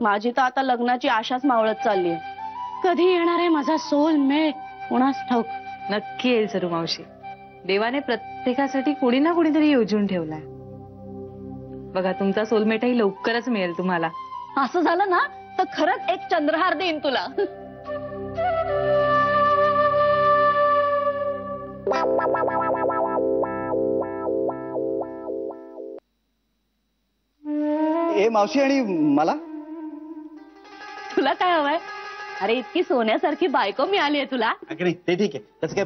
माझी तर आता लग्नाची आशाच मावळत चालली. कधी येणार आहे माझा सोलमेट कोणास ठाऊक. नक्की येईल सरू मावशी. देवाने प्रत्येकासाठी कुणी ना कुणीतरी योजून ठेवलाय. बघा तुमचा सोलमेटही लवकरच मिळेल तुम्हाला. असं झालं ना तर खरंच एक चंद्रहार देईन तुला. ए मावशी, आणि मला तुला काय हवंय? अरे इतकी सोन्यासारखी बायको मिळाली आहे तुला. नाही ते ठीक आहे, त्याचं काय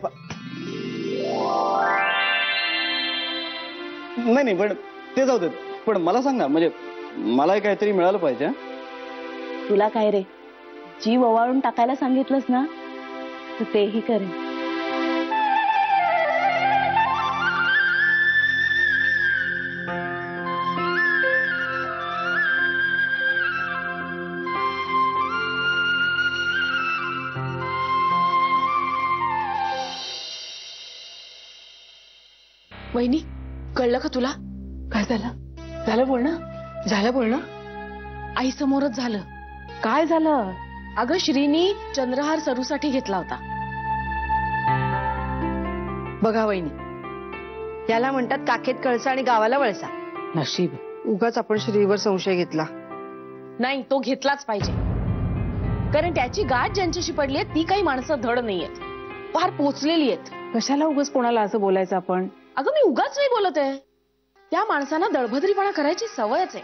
नाही पण ते जाऊ देत. पण मला सांग ना, म्हणजे मलाही काहीतरी मिळालं पाहिजे. तुला काय रे, जीव ओवाळून टाकायला सांगितलंस ना तर तेही करेन. वहिनी, कळलं का तुला? काय झालं? झालं बोलणं? झालं बोलणं? आई समोरच झालं. काय झालं? अगं श्रीनी चंद्रहार सरूसाठी घेतला होता. बघा वहिनी, याला म्हणतात काखेत कळसा आणि गावाला वळसा. नशीब उगाच आपण श्रीवर संशय घेतला. नाही, तो घेतलाच पाहिजे. कारण त्याची गाठ ज्यांच्याशी पडली आहे ती काही माणसं धड नाहीयेत, फार पोचलेली आहेत. कशाला उगाच कोणाला असं बोलायचं आपण? अगं मी उगाच नाही बोलत आहे. त्या माणसांना दळभद्रीपणा करायची सवयच आहे.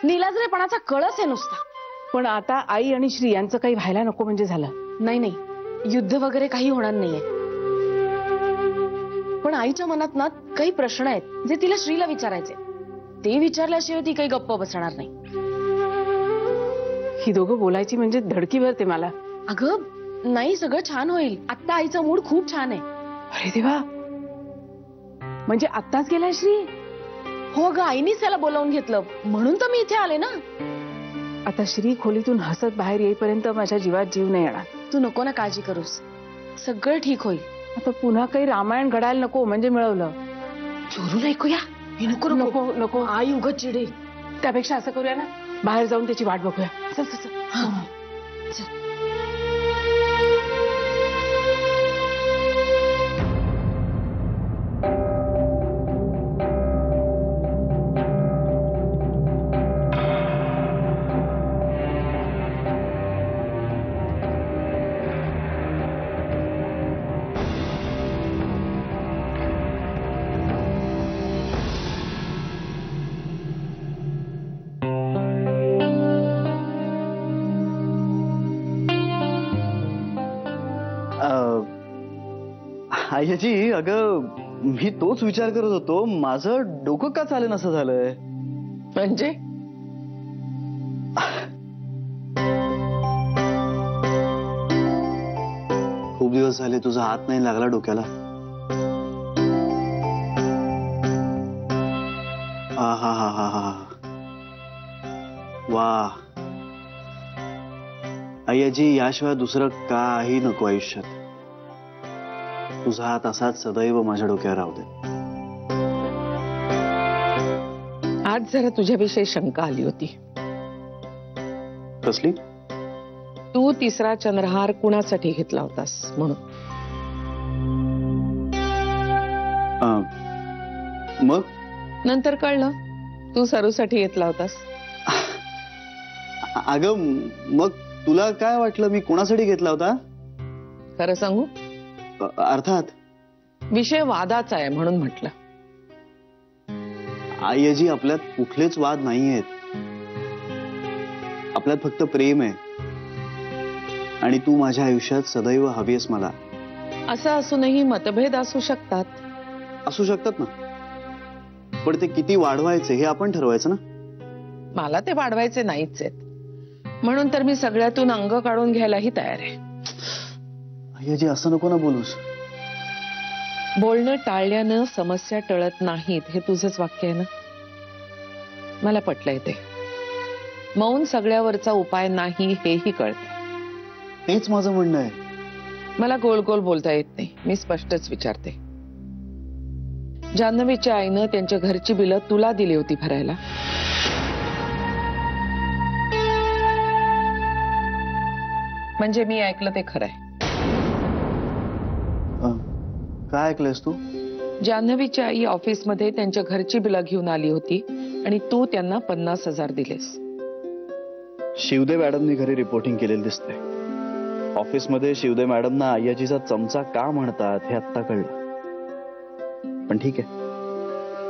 निलाजरेपणाचा कळस आहे नुसता. पण आता आई आणि श्री यांचं काही व्हायला नको म्हणजे झालं. नाही नाही, युद्ध वगैरे काही होणार नाहीये. पण आईच्या मनात ना काही प्रश्न आहेत जे तिला श्रीला विचारायचे. ते विचारल्याशिवाय ती काही गप्प बसणार नाही. ही दोघं बोलायची म्हणजे धडकी भरते मला. अगं नाही, सगळं छान होईल. आता आईचा मूड खूप छान आहे. अरे देवा, म्हणजे आत्ताच गेलाय श्री? हो ग, आईनीच त्याला बोलावून घेतलं म्हणून तर मी इथे आले ना. आता श्री खोलीतून हसत बाहेर येईपर्यंत माझ्या जीवात जीव नाही येणार. तू नको ना काळजी करूस, सगळं ठीक होईल. आता पुन्हा काही रामायण घडायला नको म्हणजे मिळवलं. चोरून ऐकूया. नको नको नको, आई उगाच चिडेल. त्यापेक्षा असं करूया ना, बाहेर जाऊन त्याची वाट बघूया. चल चल चल. आयजी, अगं मी तोच विचार करत होतो. माझं डोकं का चालेल असं झालंय. म्हणजे खूप दिवस झाले तुझा हात नाही लागला डोक्याला. हा हा हा हा हा, वा. आयजी, याशिवाय दुसरं काही नको आयुष्यात. तुझा हात असाच सदैव माझ्या डोक्यावर राहू दे. आज जरा तुझ्याविषयी शंका आली होती. कसली? तू तिसरा चंद्रहार कुणासाठी घेतला होतास म्हणून. मग नंतर कळलं तू सरूसाठी घेतला होतास. अगं मग तुला काय वाटलं मी कोणासाठी घेतला होता? खरं सांगू? अर्थात विषय वादाचा आहे म्हणून म्हटलं. आयजी, आपल्यात कुठलेच वाद नाही आहेत. आपल्यात फक्त प्रेम आहे. आणि तू माझ्या आयुष्यात सदैव हवीस मला. असं असूनही मतभेद असू शकतात. असू शकतात ना, पण ते किती वाढवायचे हे आपण ठरवायचं ना. मला ते वाढवायचे नाहीच आहेत, म्हणून तर मी सगळ्यातून अंग काढून घ्यायलाही तयार आहे. आयजी, असं नको ना बोलूस. बोलणं टाळल्यानं समस्या टळत नाहीत हे तुझंच वाक्य आहे ना. मला पटलंय ते. मौन सगळ्यावरचा उपाय नाही हेही कळतं. हेच माझं म्हणणं आहे. मला गोल गोल बोलता येत नाही. मी स्पष्टच विचारते. जान्हवीच्या आईनं त्यांच्या घरची बिलं तुला दिली होती भरायला. म्हणजे मी ऐकलं ते खरंय. काय ऐकलंयस तू? जान्हवीची आई ऑफिसमध्ये त्यांच्या घरची बिलं घेऊन आली होती आणि तू त्यांना 50,000 दिलेस. शिवदे मॅडमनी घरी रिपोर्टिंग केलेलं दिसतंय. ऑफिसमध्ये शिवदे मॅडमना अय्याजीचा चमचा का म्हणतात हे आत्ता कळलं. पण ठीक आहे,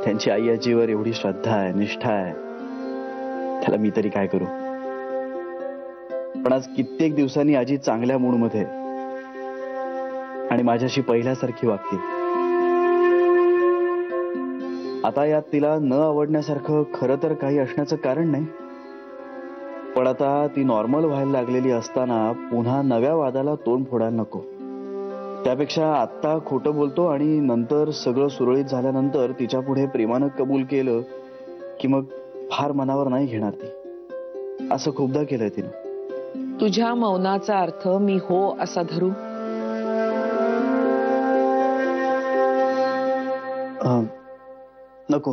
त्यांची अय्याजीवर एवढी श्रद्धा आहे, निष्ठा आहे, त्याला मी तरी काय करू. पण आज कित्येक दिवसांनी आजी चांगल्या मूडमध्ये आणि माझ्याशी पहिल्यासारखी वागते. आता यात तिला न आवडण्यासारखं खरं तर काही असण्याचं कारण नाही. पण आता ती नॉर्मल व्हायला लागलेली असताना पुन्हा नव्या वादाला तोंड फोडायला नको. त्यापेक्षा आत्ता खोटं बोलतो आणि नंतर सगळं सुरळीत झाल्यानंतर तिच्या पुढे प्रेमानं कबूल केलं की मग फार मनावर नाही घेणार ती. असं खूपदा केलंय तिनं. तुझ्या मौनाचा अर्थ मी हो असा धरू? नको.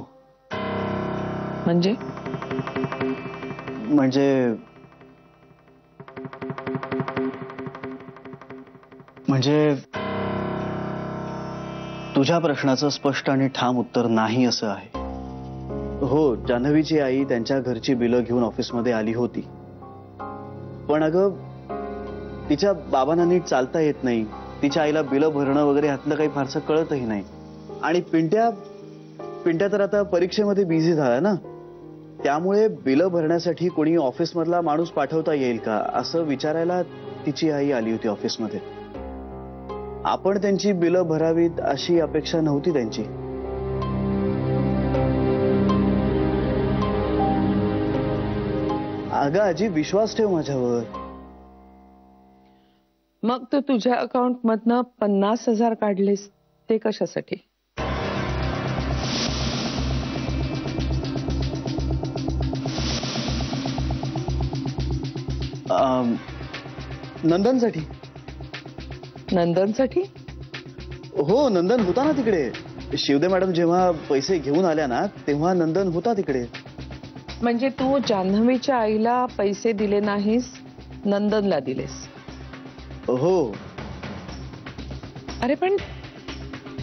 म्हणजे तुझ्या प्रश्नाचं स्पष्ट आणि ठाम उत्तर नाही असं आहे. हो, जान्हवीची आई त्यांच्या घरची बिलं घेऊन ऑफिसमध्ये आली होती. पण अगं, तिच्या बाबांना नीट चालता येत नाही. तिच्या आईला बिलं भरणं वगैरे ह्यातलं काही फारसं कळतही नाही. आणि पिंट्या तर आता परीक्षेमध्ये बिझी झाला ना, त्यामुळे बिलं भरण्यासाठी कोणी ऑफिसमधला माणूस पाठवता येईल का असं विचारायला तिची आई आली होती ऑफिसमध्ये. आपण त्यांची बिलं भरावीत अशी अपेक्षा नव्हती त्यांची. अगं आजी, विश्वास ठेव माझ्यावर. मग तू तुझ्या अकाउंट मधनं 50,000 काढलेस ते कशासाठी? नंदनसाठी. नंदनसाठी? हो, नंदन होता ना तिकडे. शिवदे मॅडम जेव्हा पैसे घेऊन आल्या ना तेव्हा नंदन होता तिकडे. म्हणजे तू जान्हवीच्या आईला पैसे दिले नाहीस, नंदनला दिलेस? हो. अरे पण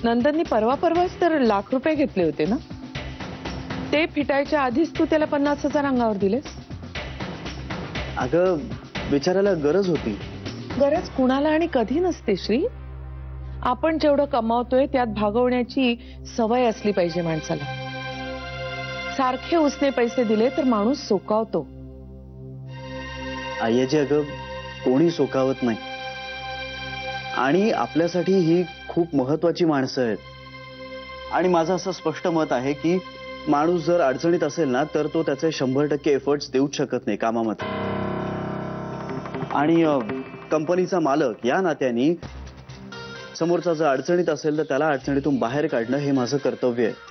नंदननी परवाच तर ₹1,00,000 घेतले होते ना, ते फिटायच्या आधीच तू त्याला 50,000 अंगावर दिलेस? अगं, विचारायला गरज होती. गरज कुणाला आणि कधी नसते श्री. आपण जेवढं कमावतोय त्यात भागवण्याची सवय असली पाहिजे माणसाला. सारखे उसने पैसे दिले तर माणूस सोकावतो. आय्याजी, अगं कोणी सोकावत नाही. आणि आपल्यासाठी ही खूप महत्वाची माणसं आहेत. आणि माझं असं स्पष्ट मत आहे की माणूस जर अडचणीत असेल ना तर तो त्याचे 100% एफर्ट्स देऊच शकत नाही कामामध्ये. आणि कंपनीचा मालक या नात्याने समोरचा जर अडचणीत असेल तर त्याला अडचणीतून बाहेर काढणं हे माझं कर्तव्य आहे.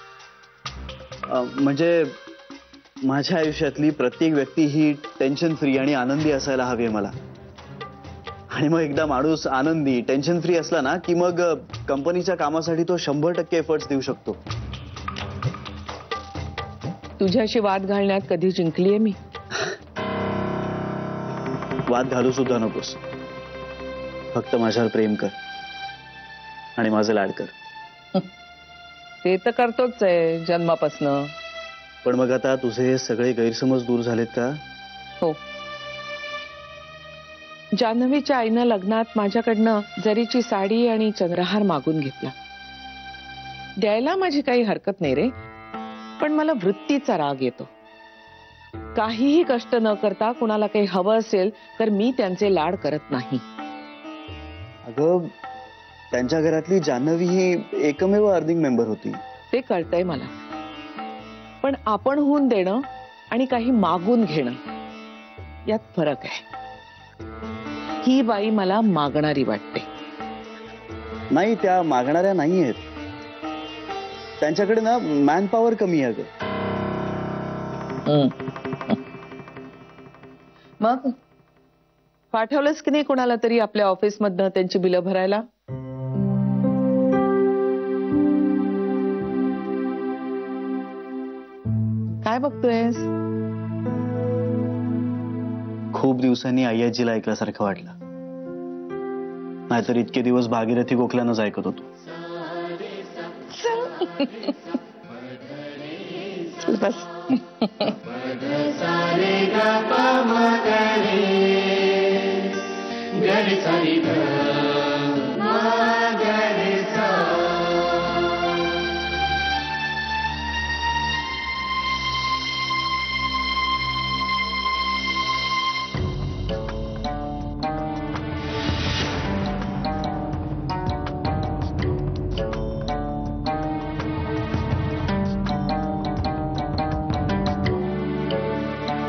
म्हणजे माझ्या आयुष्यातली प्रत्येक व्यक्ती ही टेन्शन फ्री आणि आनंदी असायला हवी आहे मला. आणि मग एकदा माणूस आनंदी, टेन्शन फ्री असला ना की मग कंपनीच्या कामासाठी तो 100% एफर्ट्स देऊ शकतो. तुझ्याशी वाद घालण्यात कधी जिंकलीये मी? वाद घालू सुद्धा नकोस. फक्त माझ्यावर प्रेम कर आणि माझं लाड कर. ते तर करतोच आहे जन्मापासनं. पण मग आता तुझे सगळे गैरसमज दूर झालेत का? हो. जान्हवीच्या आईनं लग्नात माझ्याकडनं जरीची साडी आणि चंद्रहार मागून घेतला. द्यायला माझी काही हरकत नाही रे, पण मला वृत्तीचा राग येतो. काहीही कष्ट न करता कुणाला काही हवं असेल तर मी त्यांचे लाड करत नाही. अगं, त्यांच्या घरातली जान्हवी ही एकमेव अर्निंग मेंबर होती. ते कळतंय मला, पण आपण होऊन देणं आणि काही मागून घेणं यात फरक आहे. ही बाई मला मागणारी वाटते. नाही, त्या मागणाऱ्या नाही आहेत. त्यांच्याकडे ना मॅन पॉवर कमी आहे. मग पाठवलंस की नाही कोणाला तरी आपल्या ऑफिस मधनं त्यांची बिलं भरायला? काय बघतोयस? खूप दिवसांनी अय्याजीला ऐकल्यासारखं वाटलं. नाहीतर इतके दिवस भागीरथी गोखल्यानंच ऐकत होतो. बस.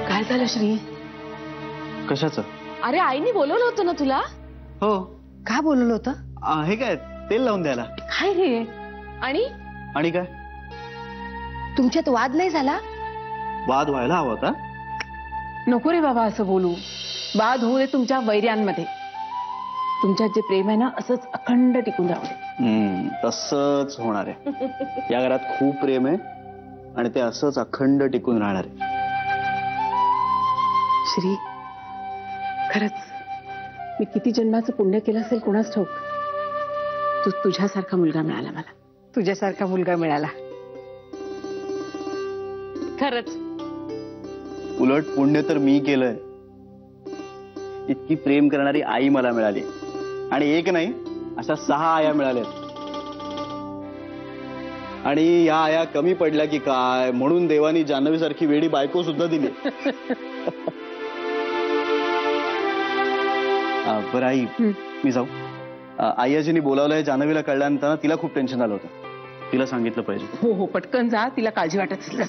काय झालं श्री? कशाचं? अरे आईने बोलवलं होतं ना तुला? हो. का बोलवलं होतं? हे काय तेल लावून द्यायला. काय रे? आणि आणि काय तुमच्यात वाद नाही झाला? वाद व्हायला हवा होता. नको रे बाबा असं बोलू. वाद होऊ दे तुमच्या वैर्यांमध्ये. तुमच्यात जे प्रेम आहे ना असंच अखंड टिकून राहू दे. तसंच होणार आहे. या घरात खूप प्रेम आहे आणि ते असंच अखंड टिकून राहणार आहे. श्री, खरंच मी किती जन्माचं पुण्य केलं असेल कोणाच ठाऊक. तुझ्यासारखा मुलगा मिळाला मला. तुझ्यासारखा मुलगा मिळाला. खरंच. उलट पुण्य तर मी केलंय. इतकी प्रेम करणारी आई मला मिळाली आणि एक नाही अशा 6 आया मिळाल्यात. आणि या आया कमी पडल्या की काय म्हणून देवानी जान्हवी सारखी वेडी बायको सुद्धा दिली. बरं आई, मी जाऊ? आईजींनी बोलावलंय. जान्हवीला कळल्यानंतर तिला खूप टेन्शन आलं होतं. तिला सांगितलं पाहिजे. हो हो, पटकन जा. तिला काळजी वाटत असेल.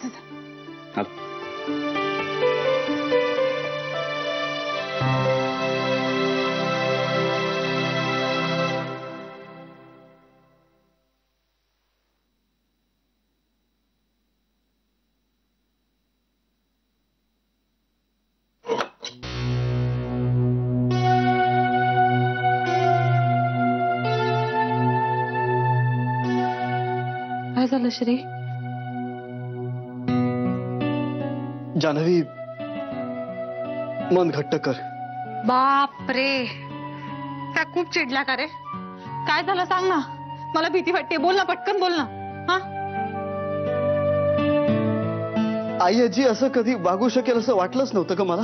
काय झालं श्री? जान्हवी, मन घट्ट कर. बाप रे, त्या खूप चिडल्या का रे? काय झालं सांग ना. मला भीती वाटते. बोल ना, पटकन बोल ना. हा, आई आजी असं कधी वागू शकेल असं वाटलंच नव्हतं का मला.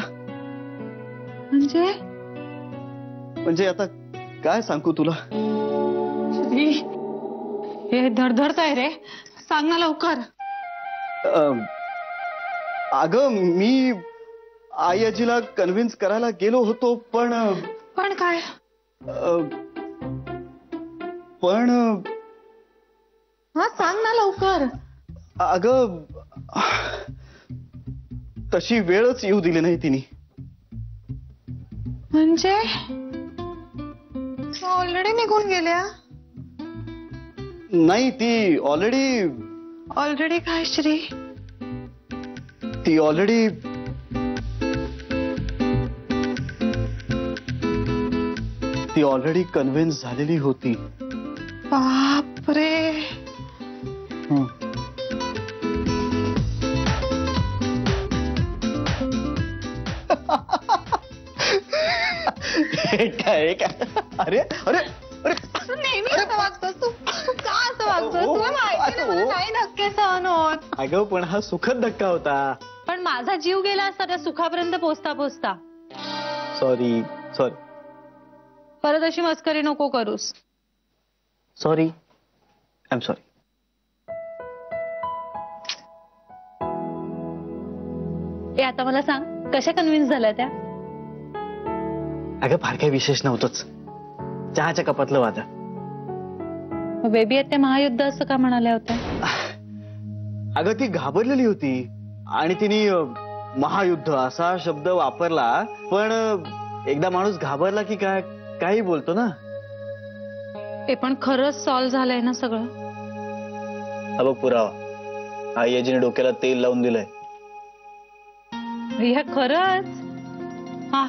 म्हणजे आता काय सांगू तुला. श्री, हे धडधडत आहे रे. सांग ना लवकर. अगं मी आई आजीला कन्व्हिन्स करायला गेलो होतो पण काय? पण हा, सांग ना लवकर. अगं तशी वेळच येऊ दिली नाही तिने. म्हणजे ऑलरेडी निघून गेल्या? नाही, ती ऑलरेडी काय श्री? ती ऑलरेडी कन्व्हिन्स झालेली होती. बापरे. काय अरे अरे अरे, तू नेहमी असं वागतोस. तू का असं वागतोस? तुला माहिती ना मला नाही धक्के सहन होत. अगं पण हा सुखद धक्का होता. पण माझा जीव गेला असता त्या सुखापर्यंत पोचता. सॉरी. परत अशी मस्करी नको करूस. Sorry, I am sorry. आता मला सांग, कशा कन्व्हिन्स झाल्या त्या? अगं फार काही विशेष नव्हतंच. चहाच्या कपातलं वाद. बेबी आहेत त्या महायुद्ध असं का म्हणाल्या होत्या? अगं ती घाबरलेली होती आणि तिने महायुद्ध असा शब्द वापरला. पण एकदा माणूस घाबरला की काही बोलतो ना. ते पण खरंच सॉल्व्ह झालंय ना सगळं? हा बघ पुरावा. आई आजीने डोक्याला तेल लावून दिलंय. रिया, खरंच? हा,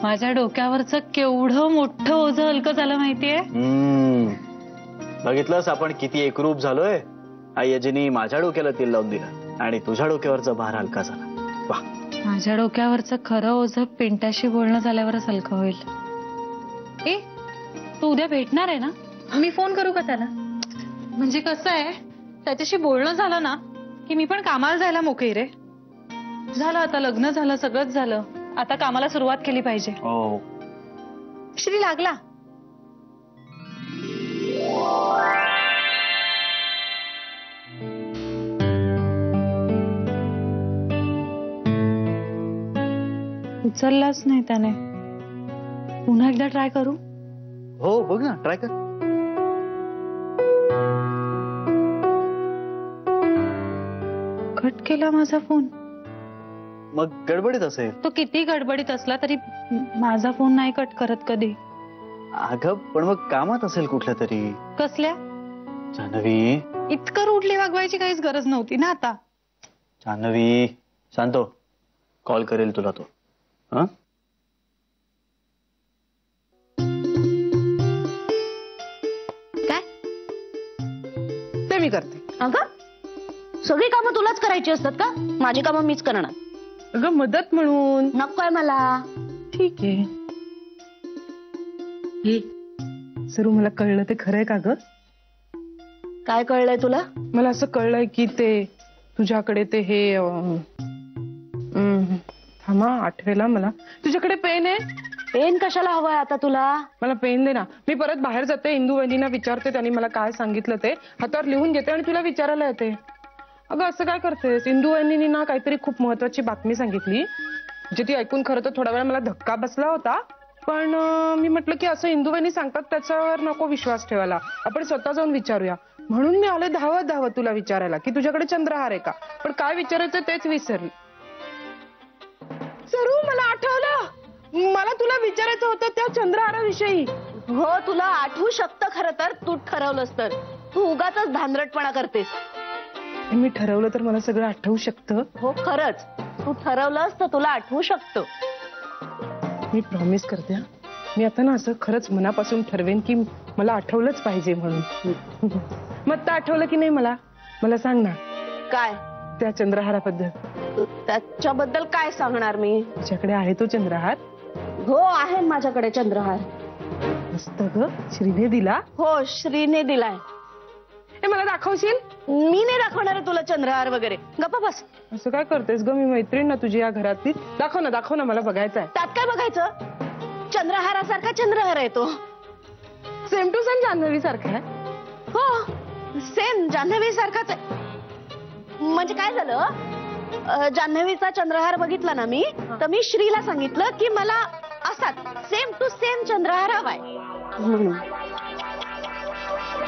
माझ्या डोक्यावरचं केवढं मोठं ओझं हलकं झालं माहितीये? बघितलंस आपण किती एकरूप झालोय. आई आजीने माझ्या डोक्याला तेल लावून दिलं आणि तुझ्या डोक्यावरचा भार हलका झाला. वा. माझ्या डोक्यावरचं खरं ओझं पिंटाशी बोलणं झाल्यावरच हलकं होईल. ए तू उद्या भेटणार आहे ना? मी फोन करू का त्याला? म्हणजे कसं आहे, त्याच्याशी बोलणं झालं ना की मी पण कामाला जायला मोकळी रे. झालं आता, लग्न झालं, सगळंच झालं, आता कामाला सुरुवात केली पाहिजे. हो. श्री लागला. उचललाच नाही त्याने. पुन्हा एकदा ट्राय करू? हो बघ ना, ट्राय कर. कट केला माझा फोन. मग गडबडीत असेल. तो किती गडबडीत असला तरी माझा फोन नाही कट करत कधी. अगं पण मग कामात असेल कुठल्या तरी. कसल्या? जान्हवी, इतकं रूडली वागवायची काहीच गरज नव्हती ना आता. जान्हवी शांत हो. कॉल करेल तुला तो. हं? काय? ते मी करते. अगं सगळी कामं तुलाच करायची असतात का? माझी कामं मीच करणार. अगं मदत म्हणून. नकोय मला. ठीक आहे. सरू मला कळलं ते खरंय का ग? काय कळलंय तुला? मला असं कळलंय की ते तुझ्याकडे ते हे थांबा आठवेला मला. तुझ्याकडे पेन आहे? पेन कशाला हवाय आता तुला? मला पेन दे ना. मी परत बाहेर जाते, इंदू वहिनींना विचारते, त्यांनी मला काय सांगितलं ते हातावर लिहून घेते आणि तुला विचारायला येते. अगं असं काय करतेस? इंदू वहिनींनी ना काहीतरी खूप महत्वाची बातमी सांगितली, म्हणजे ती ऐकून खरं तर थोडा वेळ मला धक्का बसला होता, पण मी म्हटलं की असं इंदू वहिनी सांगतात त्याच्यावर नको विश्वास ठेवायला, आपण स्वतः जाऊन विचारूया. म्हणून मी आले धावत तुला विचारायला की तुझ्याकडे चंद्रहार आहे का, पण काय विचारायचं तेच विसरली. सरू मला आठवलं, मला तुला विचारायचं होतं त्या चंद्रहाराविषयी. हो तुला आठवू शकतं खरं तर, तू ठरवलंस तर. तू उगाचच धांदरटपणा करतेस. मी ठरवलं तर मला सगळं आठवू शकतं. हो खरंच, तू ठरवलंस तर तुला आठवू शकतं. मी प्रॉमिस करते हा. मी आता ना असं खरंच मनापासून ठरवेन की मला आठवलंच पाहिजे म्हणून. मग तर आठवलं की नाही मला? मला सांग ना. काय? त्या चंद्रहाराबद्दल. त्याच्याबद्दल काय सांगणार मी? तुझ्याकडे आहे तो चंद्रहार? हो आहे माझ्याकडे चंद्रहार. मस्त ग. श्रीने दिला? हो श्रीने दिलाय. हे मला दाखवशील? मी नाही दाखवणार आहे तुला चंद्रहार वगैरे. गप्पा बस. असं काय करतेस ग? मी मैत्रीण ना तुझी या घरातली. दाखव ना मला बघायचं आहे. त्यात काय बघायचं? चंद्रहारासारखा चंद्रहार आहे तो. सेम टू सेम जान्हवी सारखा आहे. हो सेम जान्हवी सारखाच आहे. म्हणजे काय झालं, जान्हवीचा चंद्रहार बघितला ना मी, तर मी श्रीला सांगितलं की मला असाच सेम टू सेम चंद्रहार हवाय म्हणून.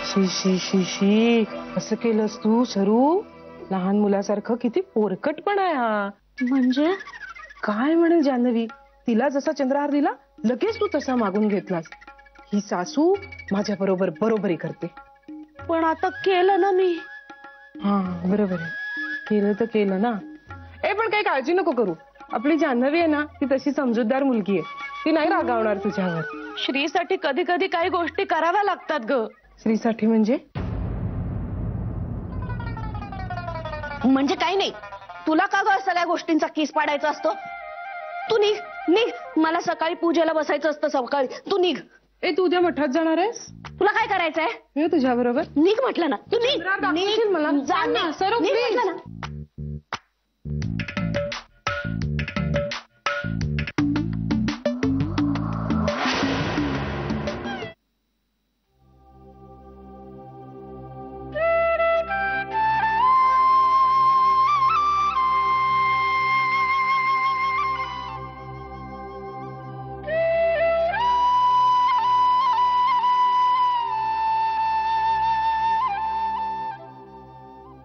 शी असं केलंस तू सरू? लहान मुलासारखं. किती पोरकटपणा आहे हा. म्हणजे काय म्हणेल जान्हवी? तिला जसा चंद्रहार दिला लगेच तू तसा मागून घेतलास. ही सासू माझ्या बरोबर बरोबरी करते. पण आता केलं ना मी. हा बरोबर आहे, केलं तर केलं ना. पण काही काळजी नको करू. आपली जान्हवी आहे ना, ती तशी समजूतदार मुलगी आहे. ती नाही रागावणार तुझ्यावर. श्रीसाठी कधी कधी काही गोष्टी कराव्या लागतात ग. श्रीसाठी म्हणजे? म्हणजे काही नाही. तुला का ग सगळ्या गोष्टींचा किस पाडायचा असतो? तू निघ. मला सकाळी पूजेला बसायचं असतं सकाळी. तू निघ. तू उद्या मठात जाणार आहेस? तुला काय करायचंय? मी तुझ्या बरोबर. निघ म्हटलं ना. तू निघ. दाखवशील मला? जा ना. सरू निघ प्लीज. म्हटलं ना.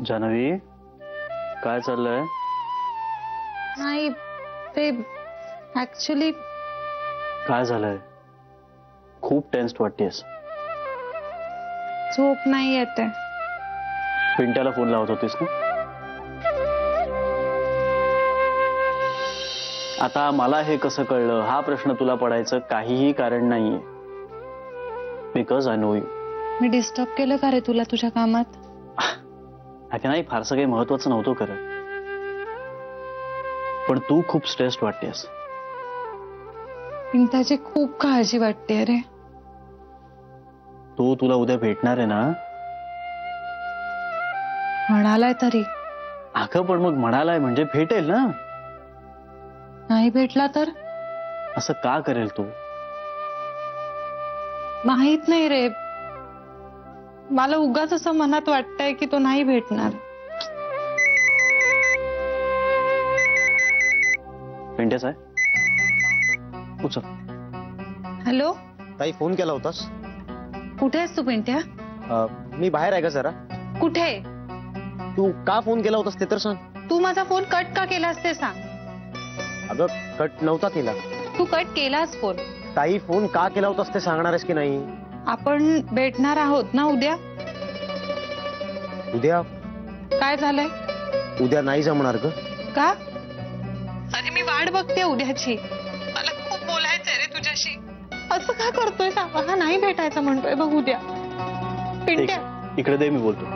जान्हवी काय चाललंय? नाही ते ऍक्च्युली. काय झालंय? खूप टेन्स्ड वाटतेस. झोप नाही येते. पिंट्याला फोन लावत होतीस ना? आता मला हे कसं कळलं हा प्रश्न तुला पडायचं काहीही कारण नाहीये. Because I know you. Me disturb केलं का रे तुला तुझ्या कामात? अगं नाही, फारसं काही महत्वाचं नव्हतं खरं, पण तू खूप स्ट्रेस्ड वाटतेस. पिंट्याची खूप काळजी वाटते रे. तो तुला उद्या भेटणार आहे ना? म्हणालाय तरी. अगं पण मग म्हणालाय म्हणजे भेटेल ना? नाही भेटला तर? असं का करेल तो? माहित नाही रे, मला उगाच असं मनात वाटतंय की तो नाही भेटणार. पेंट्याच आहे उचल. हॅलो, ताई फोन केला होतास? कुठे आहेस तू पिंट्या? मी बाहेर आहे का जरा? कुठे? तू का फोन केला होतास ते तर सांग. तू माझा फोन कट का केलास ते सांग. अगं कट नव्हता केला. तू कट केलास फोन. ताई फोन का केला होतास ते सांगणार आहेस की नाही? आपण भेटणार आहोत ना उद्या? उद्या? काय झालंय? उद्या नाही जमणार ग. का? अरे मी वाट बघते उद्याची. मला खूप बोलायचंय रे तुझ्याशी. असं का करतोय सांग. हा नाही भेटायचं म्हणतोय बघ उद्या. पिंट्या, इकडे दे, मी बोलतो.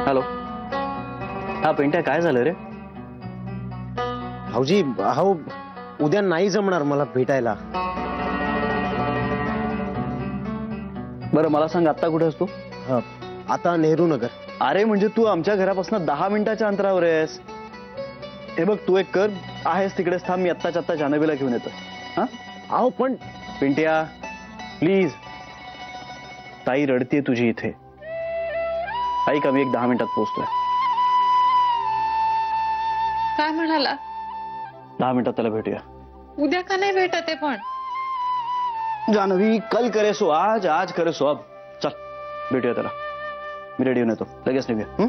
हॅलो. हा पेंट्या, काय झालं रे? भाऊजी अहो उद्या नाही जमणार मला भेटायला. बरं मला सांग, आता कुठे असतो? आता नेहरू नगर. अरे म्हणजे तू आमच्या घरापासून 10 मिनिटाच्या अंतरावर आहेस. हे बघ, तू एक कर, आहेस तिकडेच थांब, मी आत्ताच्या आत्ता जान्हवीला घेऊन येतो. हा अहो पण पिंट्या प्लीज, ताई रडतीये तुझी इथे. ऐक, आम्ही एक 10 मिनिटात पोहोचतोय. काय म्हणाला? 10 मिनिटात त्याला भेटूया. उद्या का नाही भेटत आहे पण? जान्हवी, कल करे सो आज, आज करे सो अब. चल भेटूया त्याला. मी रेडी होऊन येतो, लगेच निघूया.